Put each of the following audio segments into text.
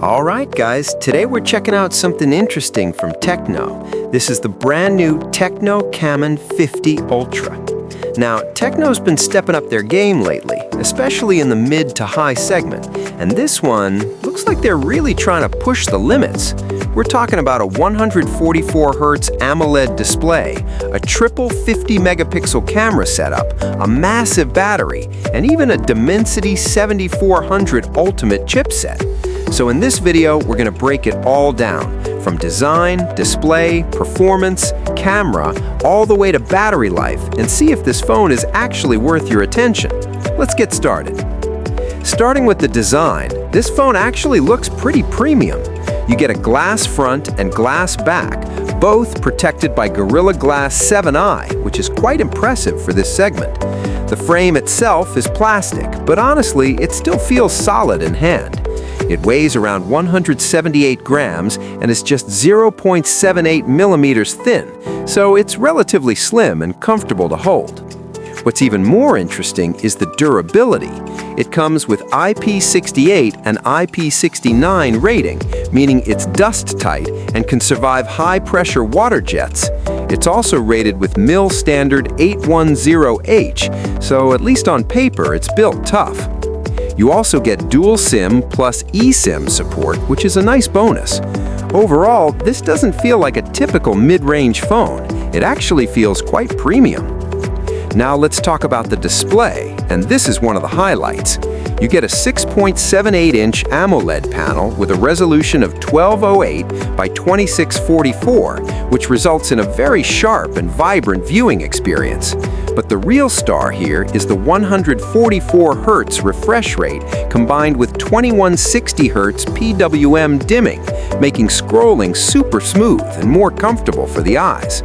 All right, guys, today we're checking out something interesting from Tecno. This is the brand new Tecno Camon 50 Ultra. Now, Tecno's been stepping up their game lately, especially in the mid to high segment, and this one looks like they're really trying to push the limits. We're talking about a 144Hz AMOLED display, a triple 50-megapixel camera setup, a massive battery, and even a Dimensity 7400 Ultimate chipset. So in this video, we're going to break it all down, from design, display, performance, camera, all the way to battery life, and see if this phone is actually worth your attention. Let's get started. Starting with the design, this phone actually looks pretty premium. You get a glass front and glass back, both protected by Gorilla Glass 7i, which is quite impressive for this segment. The frame itself is plastic, but honestly, it still feels solid in hand. It weighs around 178 grams and is just 0.78 millimeters thin, so it's relatively slim and comfortable to hold. What's even more interesting is the durability. It comes with IP68 and IP69 rating, meaning it's dust-tight and can survive high-pressure water jets. It's also rated with mil standard 810H, so at least on paper, it's built tough. You also get dual SIM plus eSIM support, which is a nice bonus. Overall, this doesn't feel like a typical mid-range phone. It actually feels quite premium. Now let's talk about the display, and this is one of the highlights. You get a 6.78-inch AMOLED panel with a resolution of 1208 by 2644, which results in a very sharp and vibrant viewing experience. But the real star here is the 144Hz refresh rate combined with 2160Hz PWM dimming, making scrolling super smooth and more comfortable for the eyes.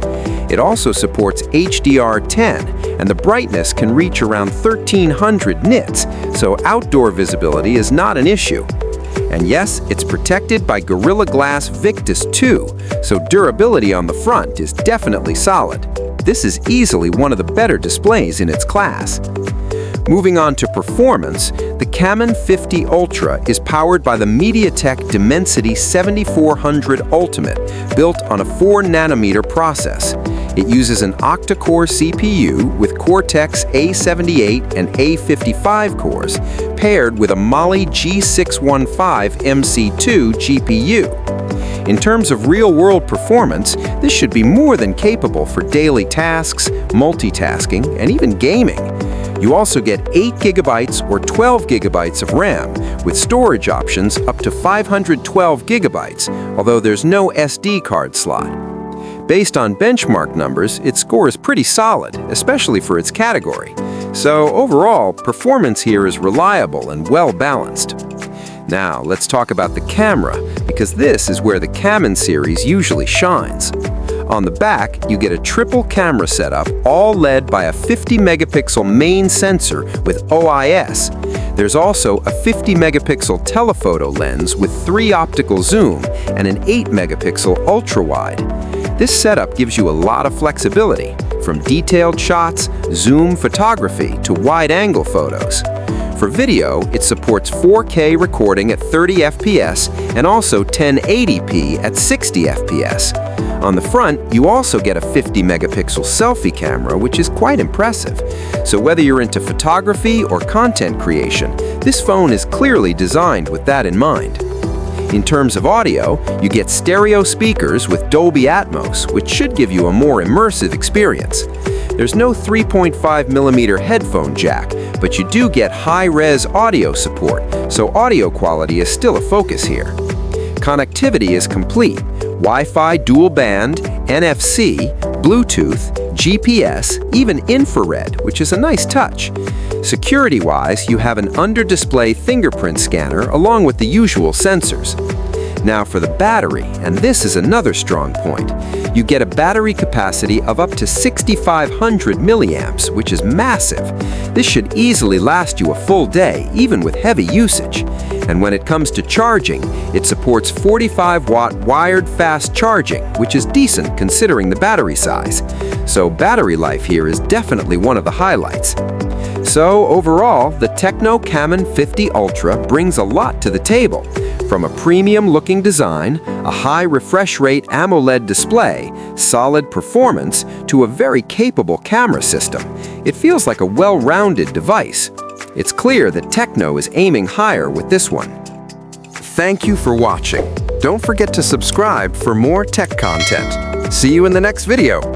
It also supports HDR10, and the brightness can reach around 1300 nits, so outdoor visibility is not an issue. And yes, it's protected by Gorilla Glass Victus 2, so durability on the front is definitely solid. This is easily one of the better displays in its class. Moving on to performance, the Camon 50 Ultra is powered by the MediaTek Dimensity 7400 Ultimate, built on a 4nm process. It uses an octa-core CPU with Cortex A78 and A55 cores, paired with a Mali G615 MC2 GPU. In terms of real-world performance, this should be more than capable for daily tasks, multitasking, and even gaming. You also get 8GB or 12GB of RAM, with storage options up to 512GB, although there's no SD card slot. Based on benchmark numbers, it scores pretty solid, especially for its category. So overall, performance here is reliable and well-balanced. Now, let's talk about the camera, because this is where the Camon series usually shines. On the back, you get a triple camera setup, all led by a 50-megapixel main sensor with OIS. There's also a 50-megapixel telephoto lens with 3 optical zoom and an 8-megapixel ultra-wide. This setup gives you a lot of flexibility, from detailed shots, zoom photography, to wide-angle photos. For video, it supports 4K recording at 30 FPS and also 1080p at 60 FPS. On the front, you also get a 50-megapixel selfie camera, which is quite impressive. So whether you're into photography or content creation, this phone is clearly designed with that in mind. In terms of audio, you get stereo speakers with Dolby Atmos, which should give you a more immersive experience. There's no 3.5mm headphone jack, but you do get high-res audio support, so audio quality is still a focus here. Connectivity is complete: Wi-Fi dual band, NFC, Bluetooth, GPS, even infrared, which is a nice touch. Security-wise, you have an under-display fingerprint scanner along with the usual sensors. Now for the battery, and this is another strong point. You get a battery capacity of up to 6,500 milliamps, which is massive. This should easily last you a full day, even with heavy usage. And when it comes to charging, it supports 45-watt wired fast charging, which is decent considering the battery size. So battery life here is definitely one of the highlights. So overall, the Tecno Camon 50 Ultra brings a lot to the table. From a premium-looking design, a high refresh rate AMOLED display, solid performance, to a very capable camera system, it feels like a well-rounded device. It's clear that Tecno is aiming higher with this one. Thank you for watching. Don't forget to subscribe for more tech content. See you in the next video.